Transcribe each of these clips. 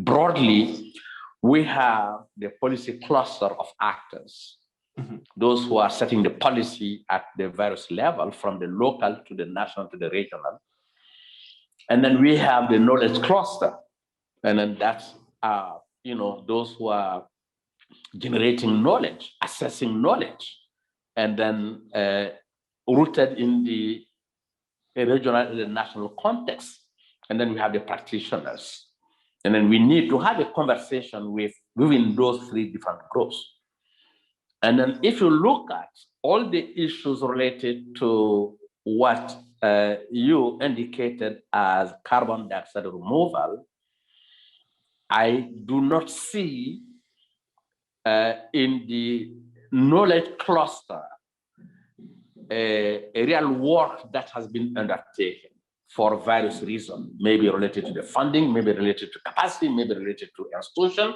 Broadly, we have the policy cluster of actors, those who are setting the policy at the various level, from the local to the national to the regional. And then we have the knowledge cluster, and then that's those who are generating knowledge, assessing knowledge, and then rooted in the regional and the national context. And then we have the practitioners. And then we need to have a conversation within those three different groups. And then if you look at all the issues related to what you indicated as carbon dioxide removal, I do not see in the knowledge cluster a real work that has been undertaken for various reasons, maybe related to the funding, maybe related to capacity, maybe related to institution,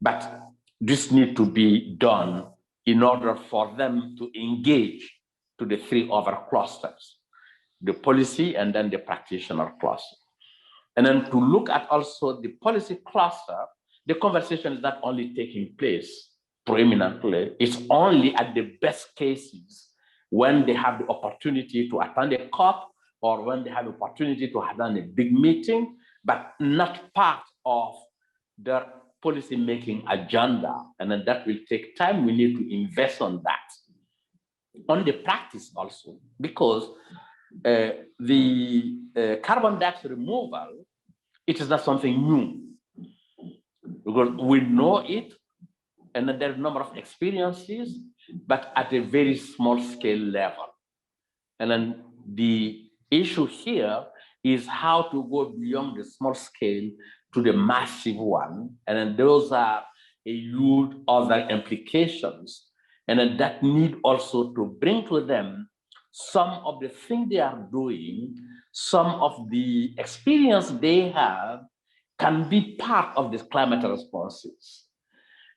but this needs to be done in order for them to engage to the three other clusters, the policy and then the practitioner cluster. And then to look at also the policy cluster, the conversation is not only taking place preeminently, it's only at the best cases when they have the opportunity to attend a COP or when they have the opportunity to attend a big meeting, but not part of their policy-making agenda. And then that will take time. We need to invest on that. On the practice also, because the carbon dioxide removal, it is not something new. Because we know it, and then there are a number of experiences, but at a very small scale level. And then the issue here is how to go beyond the small scale to the massive one. And then those are a huge other implications. And then that need also to bring to them some of the things they are doing, some of the experience they have can be part of these climate responses.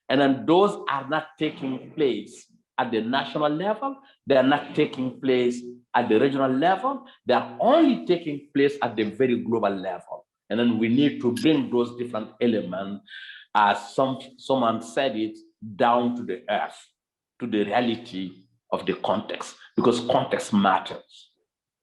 And then those are not taking place at the national level, they are not taking place at the regional level, they are only taking place at the very global level. And then we need to bring those different elements, as someone said it, down to the earth, to the reality of the context, because context matters.